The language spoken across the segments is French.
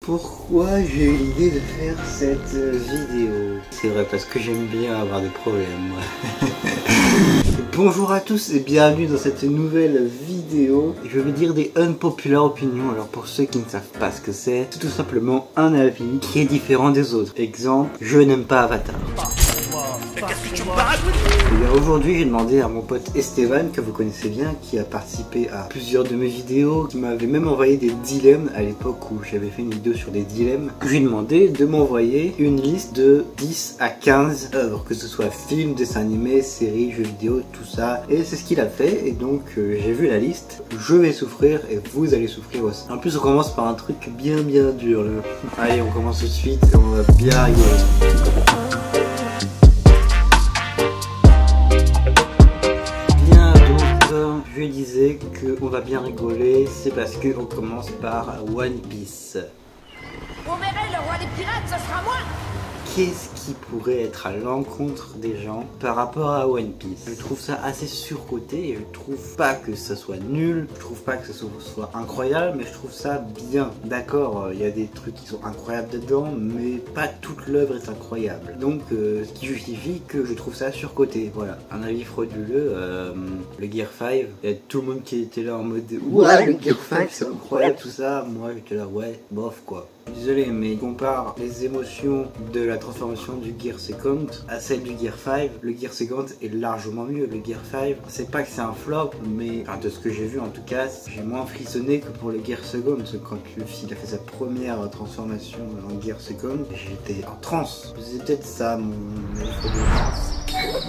Pourquoi j'ai eu l'idée de faire cette vidéo? C'est vrai, parce que j'aime bien avoir des problèmes, moi. Bonjour à tous et bienvenue dans cette nouvelle vidéo. Je vais dire des unpopular opinions. Alors pour ceux qui ne savent pas ce que c'est tout simplement un avis qui est différent des autres. Exemple, je n'aime pas Avatar. Aujourd'hui j'ai demandé à mon pote Esteban, que vous connaissez bien, qui a participé à plusieurs de mes vidéos, qui m'avait même envoyé des dilemmes à l'époque où j'avais fait une vidéo sur des dilemmes. Je lui ai demandé de m'envoyer une liste de 10 à 15 œuvres, que ce soit films, dessins animés, séries, jeux vidéo, tout ça. Et c'est ce qu'il a fait, et donc j'ai vu la liste. Je vais souffrir et vous allez souffrir aussi. En plus on commence par un truc bien dur là. Allez, on commence tout de suite et on va bien rigoler. Je disais qu'on va bien rigoler, c'est parce qu'on commence par One Piece. Vous verrez, le roi des pirates, ce sera moi! Qu'est-ce qui pourrait être à l'encontre des gens par rapport à One Piece? Je trouve ça assez surcoté et je trouve pas que ça soit nul, je trouve pas que ça soit incroyable, mais je trouve ça bien. D'accord, il y a des trucs qui sont incroyables dedans, mais pas toute l'œuvre est incroyable. Donc ce qui justifie que je trouve ça surcoté. Voilà, un avis frauduleux, le Gear 5, il y a tout le monde qui était là en mode ouais, le Gear 5 c'est incroyable tout ça. Moi j'étais là ouais, bof quoi. Désolé, mais il compare les émotions de la transformation du Gear Second à celle du Gear 5. Le Gear Second est largement mieux. Le Gear 5, c'est pas que c'est un flop, mais enfin, de ce que j'ai vu en tout cas, j'ai moins frissonné que pour le Gear Second. Quand Luffy a fait sa première transformation en Gear Second, j'étais en transe. C'est peut-être ça mon effet de transe.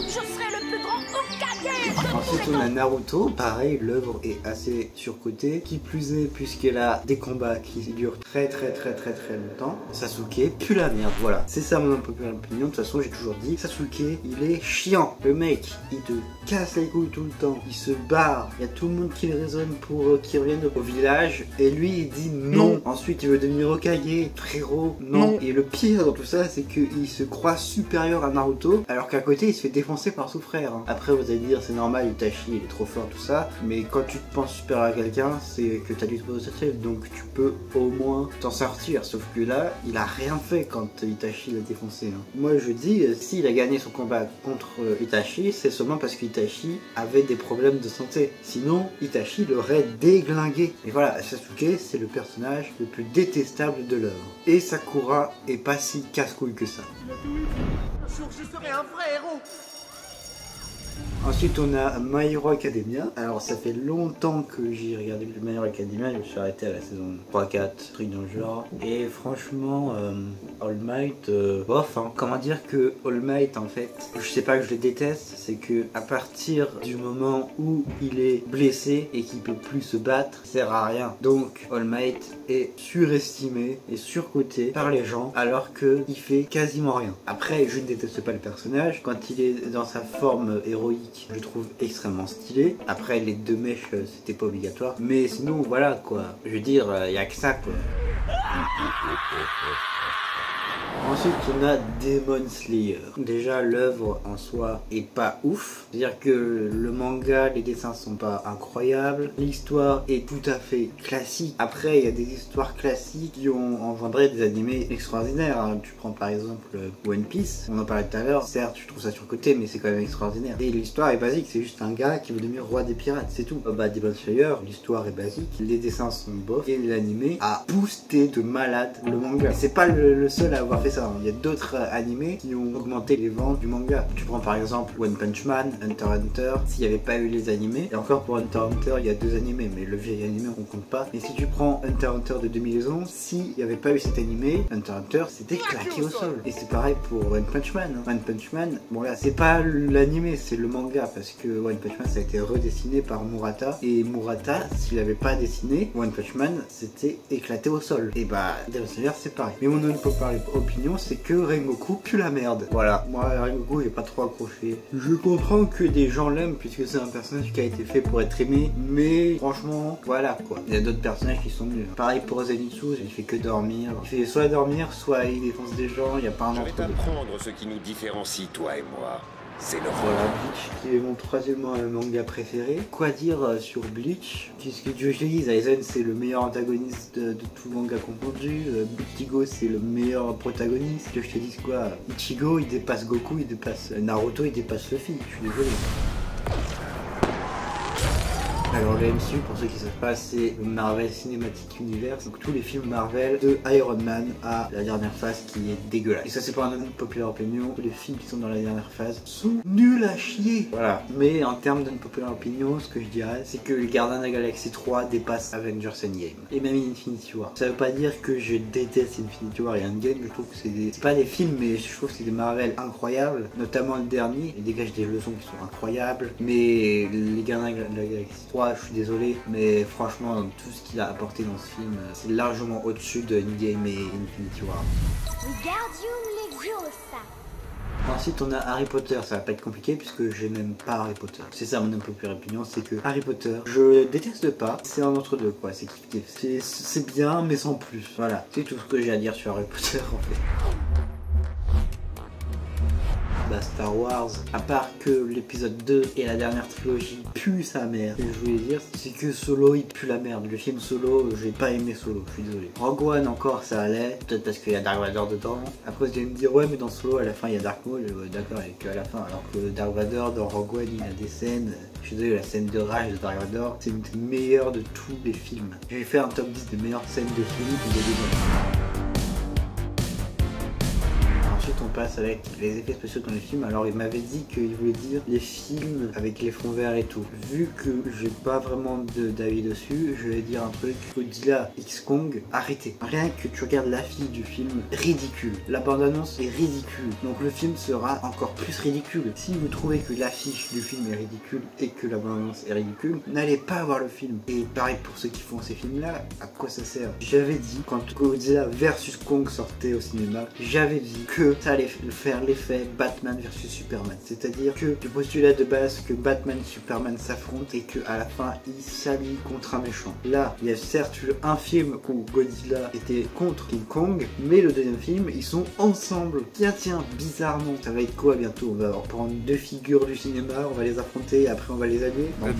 Je serai le plus grand Hokage! Ensuite on a Naruto, pareil, l'œuvre est assez surcotée, qui plus est puisqu'elle a des combats qui durent très longtemps. Sasuke pue la merde, voilà, c'est ça mon unpopular opinion. De toute façon j'ai toujours dit, Sasuke il est chiant, le mec il te casse les couilles tout le temps, il se barre, il y a tout le monde qui le raisonne pour qu'il revienne au village et lui il dit non. Ensuite il veut devenir Hokage, frérot, non. Et le pire dans tout ça c'est qu'il se croit supérieur à Naruto alors qu'à côté il se fait défoncer par son frère. Après vous allez dire c'est normal, Itachi il est trop fort tout ça, mais quand tu te penses supérieur à quelqu'un c'est que t'as du potentiel, donc tu peux au moins t'en sortir. Sauf que là il a rien fait quand Itachi l'a défoncé. Moi je dis s'il a gagné son combat contre Itachi, c'est seulement parce qu'Itachi avait des problèmes de santé, sinon Itachi l'aurait déglingué. Et voilà, Sasuke c'est le personnage le plus détestable de l'œuvre, et Sakura est pas si casse-couille que ça. Un jour je serai un vrai héros! Ensuite on a My Hero Academia. Alors ça fait longtemps que j'ai regardé My Hero Academia, je me suis arrêté à la saison 3-4, truc dans le genre. Et franchement All Might, bof hein. Comment dire que All Might en fait, je sais pas que je le déteste, c'est que à partir du moment où il est blessé et qu'il peut plus se battre, ça sert à rien. Donc All Might est surestimé et surcoté par les gens alors qu'il fait quasiment rien. Après je ne déteste pas le personnage, quand il est dans sa forme héroïque, je trouve extrêmement stylé. Après les deux mèches c'était pas obligatoire, mais sinon voilà quoi, je veux dire y a que ça quoi. Ensuite on a Demon Slayer. Déjà l'œuvre en soi est pas ouf, c'est à dire que le manga, les dessins sont pas incroyables, l'histoire est tout à fait classique. Après il y a des histoires classiques qui ont engendré des animés extraordinaires hein. Tu prends par exemple One Piece, on en parlait tout à l'heure, certes je trouve ça surcoté mais c'est quand même extraordinaire. Et l'histoire est basique, c'est juste un gars qui veut devenir roi des pirates, c'est tout. Bah Demon Slayer, l'histoire est basique, les dessins sont bof, et l'animé a boosté de malade le manga. C'est pas le seul à avoir fait ça. Il y a d'autres animés qui ont augmenté les ventes du manga. Tu prends par exemple One Punch Man, Hunter x Hunter, s'il n'y avait pas eu les animés, et encore pour Hunter x Hunter il y a 2 animés, mais le vieil animé on compte pas. Et si tu prends Hunter x Hunter de 2011, s'il n'y avait pas eu cet animé, Hunter x Hunter c'était claqué au sol. Et c'est pareil pour One Punch Man. One Punch Man, bon là c'est pas l'animé, c'est le manga, parce que One Punch Man ça a été redessiné par Murata, et Murata s'il avait pas dessiné One Punch Man c'était éclaté au sol. Et bah Demon Slayer c'est pareil. Mais mon unpopular opinion c'est que Rengoku pue la merde. Voilà, moi Rengoku j'ai pas trop accroché. Je comprends que des gens l'aiment puisque c'est un personnage qui a été fait pour être aimé, mais franchement voilà quoi. Il y a d'autres personnages qui sont mieux. Pareil pour Zenitsu, il fait que dormir. Il fait soit dormir, soit il défonce des gens, il n'y a pas un Je vais entre deux. t'apprendre ce qui nous différencie toi et moi. C'est le Voilà, Bleach qui est mon troisième manga préféré. Quoi dire sur Bleach? Qu'est-ce que je dis, Aizen c'est le meilleur antagoniste de tout manga confondu. Ichigo c'est le meilleur protagoniste. Que je te dise quoi? Ichigo il dépasse Goku, il dépasse Naruto, il dépasse Luffy. Je suis désolé. Alors le MCU, pour ceux qui ne savent pas, c'est le Marvel Cinematic Universe, donc tous les films Marvel de Iron Man à la dernière phase qui est dégueulasse. Et ça c'est pas un unpopular opinion, tous les films qui sont dans la dernière phase sont nuls à chier. Voilà, mais en termes d'unpopular opinion, ce que je dirais, c'est que les Gardiens de la Galaxie 3 dépassent Avengers Endgame. Et même Infinity War. Ça veut pas dire que je déteste Infinity War et Endgame, je trouve que c'est pas des films, mais je trouve que c'est des Marvel incroyables, notamment le dernier, il dégage des leçons qui sont incroyables, mais les Gardiens de la Galaxie 3, je suis désolé, mais franchement, tout ce qu'il a apporté dans ce film, c'est largement au-dessus de Endgame et Infinity War. Wingardium Leviosa. Ensuite, on a Harry Potter. Ça va pas être compliqué puisque je n'aime pas Harry Potter. C'est ça mon unpopular opinion, c'est que Harry Potter, je déteste pas. C'est un entre deux quoi. C'est kiff-kiff. C'est bien, mais sans plus. Voilà, c'est tout ce que j'ai à dire sur Harry Potter en fait. Bah Star Wars, à part que l'épisode 2 et la dernière trilogie puent sa mère, ce que je voulais dire, c'est que Solo il pue la merde. Le film Solo, j'ai pas aimé Solo, je suis désolé. Rogue One encore ça allait, peut-être parce qu'il y a Dark Vador dedans. Après vous allez me dire ouais mais dans Solo à la fin il y a Dark Maul, d'accord, et que à la fin, alors que Dark Vador dans Rogue One il a des scènes, je suis désolé, la scène de rage de Dark Vador c'est une des meilleures de tous les films. J'ai fait un top 10 des meilleures scènes de film que j'ai vu. Ensuite on passe avec les effets spéciaux dans les films. Alors il m'avait dit qu'il voulait dire les films avec les fonds verts et tout. Vu que j'ai pas vraiment d'avis dessus, je vais dire un truc. Godzilla X Kong, arrêtez. Rien que tu regardes l'affiche du film, ridicule. La bande-annonce est ridicule. Donc le film sera encore plus ridicule. Si vous trouvez que l'affiche du film est ridicule et que la bande-annonce est ridicule, n'allez pas voir le film. Et pareil pour ceux qui font ces films-là, à quoi ça sert? J'avais dit, quand Godzilla vs Kong sortait au cinéma, j'avais dit que ça allait faire l'effet Batman versus Superman, c'est-à-dire que du postulat de base que Batman et Superman s'affrontent et que à la fin ils s'allient contre un méchant. Là, il y a certes eu un film où Godzilla était contre King Kong, mais le deuxième film ils sont ensemble. Tiens, bizarrement, ça va être quoi bientôt? On va prendre deux figures du cinéma, on va les affronter et après on va les allier. Voilà,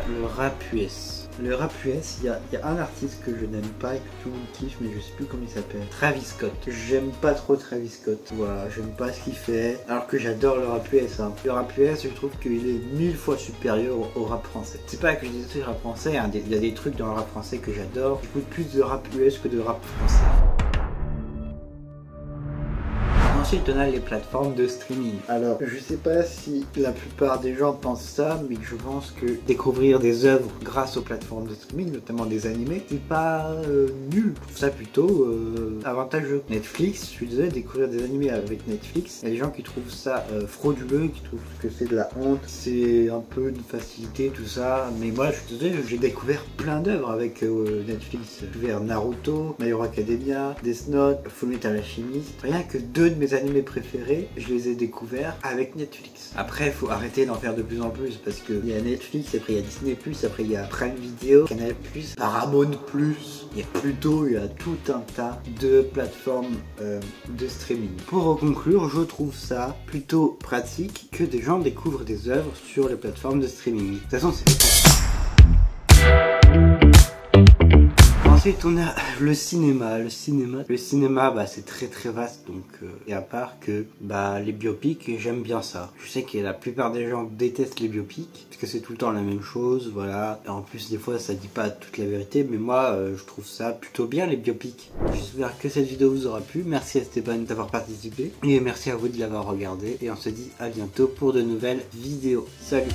le rap US. Le rap US, il y a un artiste que je n'aime pas et que tout le monde kiffe, mais je sais plus comment il s'appelle. Travis Scott. J'aime pas trop Travis Scott. Voilà, j'aime pas ce qu'il fait. Alors que j'adore le rap US. Hein. Le rap US, je trouve qu'il est 1000 fois supérieur au rap français. C'est pas que je dis le rap français, hein. Il y a des trucs dans le rap français que j'adore. J'écoute plus de rap US que de rap français. Ensuite, on a les plateformes de streaming. Alors, je sais pas si la plupart des gens pensent ça, mais je pense que découvrir des œuvres grâce aux plateformes de streaming, notamment des animés, c'est pas nul. Je trouve ça plutôt avantageux. Netflix, je suis désolé, découvrir des animés avec Netflix, il y a des gens qui trouvent ça frauduleux, qui trouvent que c'est de la honte, c'est un peu une facilité, tout ça. Mais moi, je suis désolé, j'ai découvert plein d'œuvres avec Netflix. J'ai découvert Naruto, My Hero Academia, Death Note, Fullmetal Alchemist. Rien que deux de mes animés préférés, je les ai découverts avec Netflix. Après, il faut arrêter d'en faire de plus en plus parce qu'il y a Netflix, après il y a Disney+, après il y a Prime Video, Canal+, Paramount+, il y a tout un tas de plateformes de streaming. Pour conclure, je trouve ça plutôt pratique que des gens découvrent des œuvres sur les plateformes de streaming. De toute façon, c'est fait pour ça. Ensuite, on a le cinéma. Le cinéma, bah, c'est très vaste. Donc, et à part que les biopics, j'aime bien ça. Je sais que la plupart des gens détestent les biopics parce que c'est tout le temps la même chose, voilà. Et en plus, des fois, ça dit pas toute la vérité. Mais moi, je trouve ça plutôt bien les biopics. J'espère que cette vidéo vous aura plu. Merci à Stéphane d'avoir participé et merci à vous de l'avoir regardé. Et on se dit à bientôt pour de nouvelles vidéos. Salut!